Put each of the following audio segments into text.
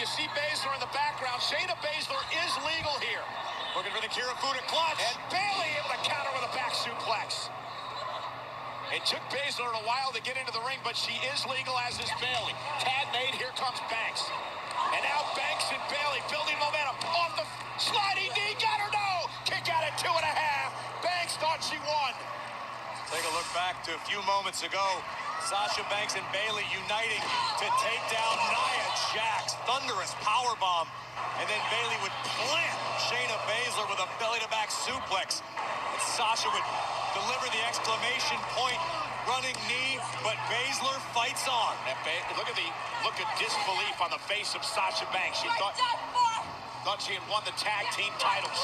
you see Baszler in the background. Shayna Baszler is legal here. Looking for the Kirifuda clutch. And Bayley able to counter with a back suplex. It took Baszler a while to get into the ring, but she is legal, as is Bayley. Tag made, here comes Banks. And now Banks and Bayley building momentum. Off the sliding knee, got her, no! Kick out at 2.5. Banks thought she won. Take a look back to a few moments ago. Sasha Banks and Bayley uniting to take down Nia Jax. Thunderous powerbomb. And then Bayley would plant Shayna Baszler with a belly-to-back suplex. And Sasha would deliver the exclamation point running knee, but Baszler fights on. And look at the look of disbelief on the face of Sasha Banks. She thought she had won the tag team titles.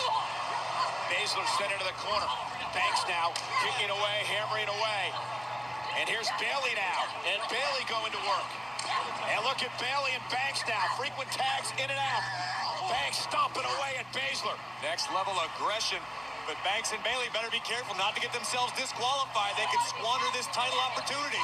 Baszler sent into the corner. Banks now kicking away, hammering away. And here's Bayley now. And Bayley going to work. And look at Bayley and Banks now. Frequent tags in and out. Banks stomping away at Baszler. Next level aggression. But Banks and Bayley better be careful not to get themselves disqualified. They could squander this title opportunity.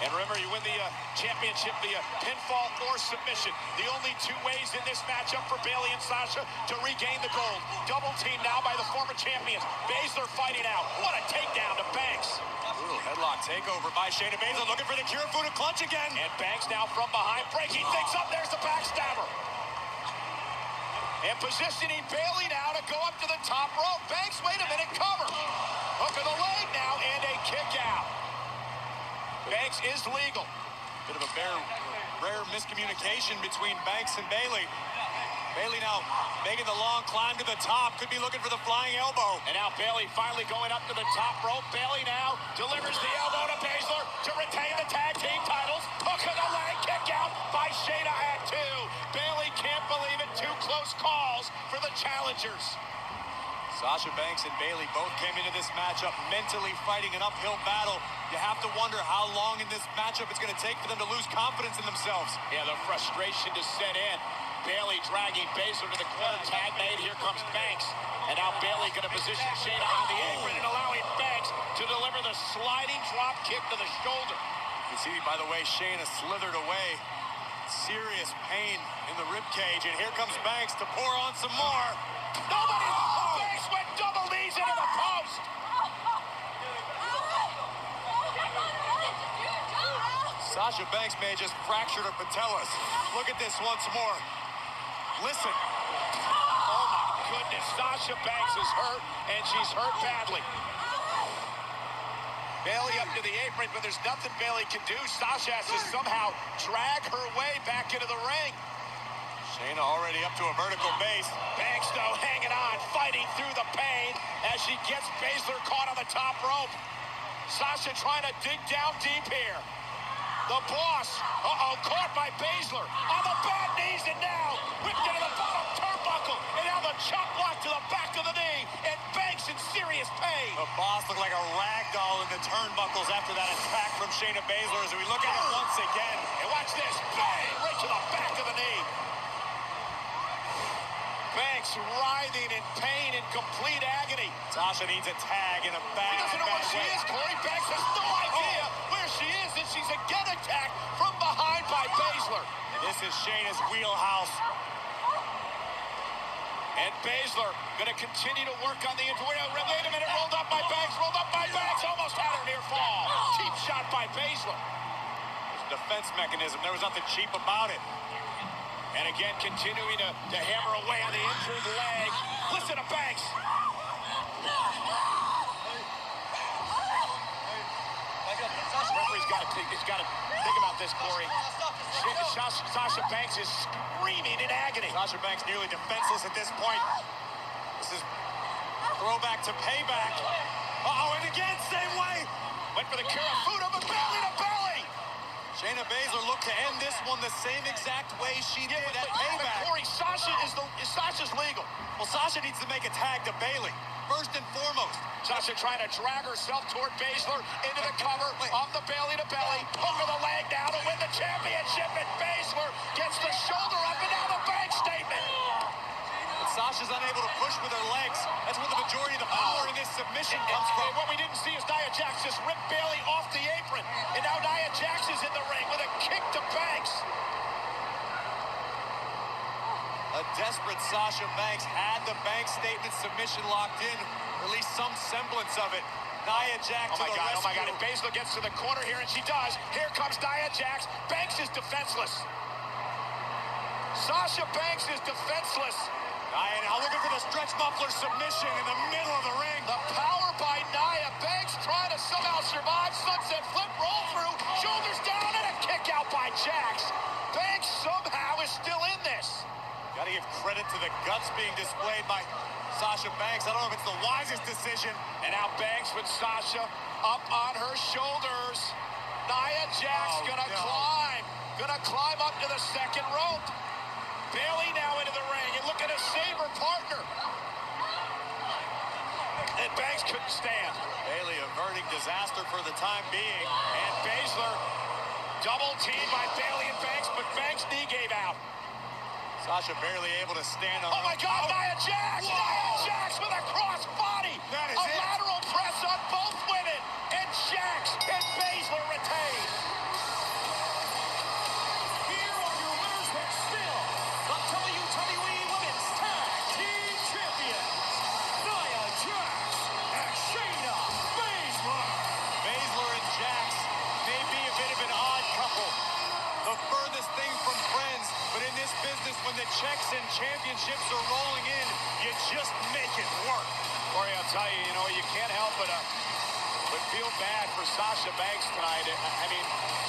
And remember, you win the championship via pinfall or submission. The only two ways in this matchup for Bayley and Sasha to regain the gold. Double team now by the former champions. Baszler fighting out. What a takedown to Banks. Brutal headlock takeover by Shayna Baszler, looking for the Kirifuda clutch again. And Banks now from behind, breaking things up. There's the backstabber. And positioning Bayley now to go up to the top rope. Banks, wait a minute, cover. Hook of the leg now, and a kick out. Banks is legal. Bit of a rare miscommunication between Banks and Bayley. Bayley now making the long climb to the top. Could be looking for the flying elbow. And now Bayley finally going up to the top rope. Bayley now delivers the elbow to Baszler to retain the tag team titles. Hook of the leg, kick out by Shayna at 2. Bayley can't believe it. 2 close calls for the challengers. Sasha Banks and Bayley both came into this matchup mentally fighting an uphill battle. You have to wonder how long in this matchup it's going to take for them to lose confidence in themselves. Yeah, the frustration to set in. Bayley dragging Baszler to the corner. Tag made. Here comes Banks. And now Bayley going to position Shayna on the apron and allowing Banks to deliver the sliding drop kick to the shoulder. You see, by the way, Shayna slithered away. Serious pain in the rib cage. And here comes Banks to pour on some more. Nobody! Banks went double knees into the post. Sasha Banks may have just fractured her patellas. Look at this once more. Listen. Oh my goodness, Sasha Banks is hurt, and she's hurt badly. Bayley up to the apron, but there's nothing Bayley can do. Sasha has to somehow drag her way back into the ring. Shayna already up to a vertical base. Banks, though, hanging on, fighting through the pain as she gets Baszler caught on the top rope. Sasha trying to dig down deep here. The boss, caught by Baszler on the bad knees, and now whipped into the bottom turnbuckle, and now the chop block to the back of the knee, and Banks in serious pain. The boss looked like a rag doll in the turnbuckles after that attack from Shayna Baszler as we look at it once again. And watch this, bang, right to the back of the knee. Banks writhing in pain and complete agony. Sasha needs a tag in a bad, He doesn't know where she is, Corey. Banks has no idea where she is, and she's again attacked from behind by Baszler. This is Shayna's wheelhouse. And Baszler going to continue to work on the injury. Wait a minute, rolled up by Banks, almost had her near fall. Cheap shot by Baszler. It's a defense mechanism. There was nothing cheap about it. And again, continuing to hammer away on the injured leg. Listen to Banks. Referee's got to think about this, Corey. Sasha Banks is screaming in agony. Sasha Banks nearly defenseless at this point. This is throwback to payback. And again, same way. Went for the Kirifuda, but belly to belly. Shayna Baszler looked to end this one the same exact way she did at Payback. But Corey, Sasha's legal. Well, Sasha needs to make a tag to Bayley, first and foremost. Sasha trying to drag herself toward Baszler into the cover of the Bayley to belly. Hook of the leg now to win the championship, and Baszler gets the shoulder up, and now the Banks statement. But Sasha's unable to push with her legs. That's where the majority of the power in this submission comes from. What we didn't see is Nia Jax just ripped Bayley off the apron. And now Nia Jax is in the ring with a kick to Banks. desperate Sasha Banks had the bank statement submission locked in, or at least some semblance of it. Nia Jax to the rescue. Oh my God, if Baszler gets to the corner here, and she does, here comes Nia Jax. Banks is defenseless. Sasha Banks is defenseless. Nia now looking for the stretch muffler submission in the middle of the ring. The power by Nia. Banks trying to somehow survive. Sunset flip, roll through, shoulders down, and a kick out by Jax. Banks somehow is still in this. Got to give credit to the guts being displayed by Sasha Banks. I don't know if it's the wisest decision. And now Banks with Sasha up on her shoulders. Nia Jax gonna climb up to the second rope. Bayley now into the ring and looking to save her partner. And Banks couldn't stand. Bayley averting disaster for the time being. And Baszler double teamed by Bayley and Banks, but Banks' knee gave out. Sasha barely able to stand on Oh my God, Nia Jax! Whoa. Nia Jax with a cross body! That is a it. lateral press on both women! And Jax and Baszler retain! Here are your winners, but still the WWE Women's Tag Team Champions, Nia Jax and Shayna Baszler. Baszler and Jax may be a bit of an odd couple. The furthest thing from friends, but in this business, when the checks and championships are rolling in, you just make it work. Corey, I'll tell you, you can't help but feel bad for Sasha Banks tonight. I mean,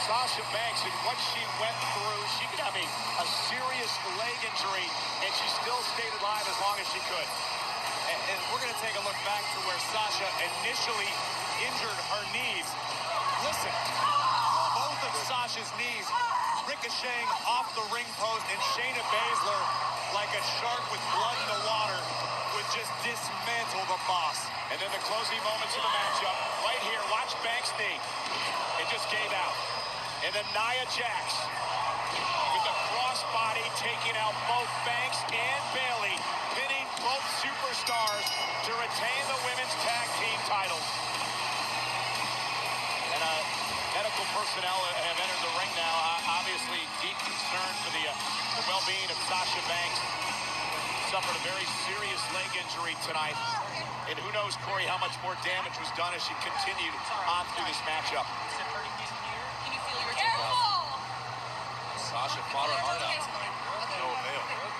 Sasha Banks and what she went through, she could have a serious leg injury, and she still stayed alive as long as she could. And we're going to take a look back to where Sasha initially injured her knees. Listen, both of Sasha's knees ricocheting off the ring post, and Shayna Baszler, like a shark with blood in the water, would just dismantle the boss. And then the closing moments of the matchup, right here, watch Banks' knee. It just gave out. And then Nia Jax with the crossbody taking out both Banks and Bayley, pinning both superstars to retain the women's tag team titles. And medical personnel have entered the ring now. Obviously, deep concern for the well-being of Sasha Banks. Suffered a very serious leg injury tonight. And who knows, Corey, how much more damage was done as she continued on through this matchup. Sasha fought her heart out tonight. No avail.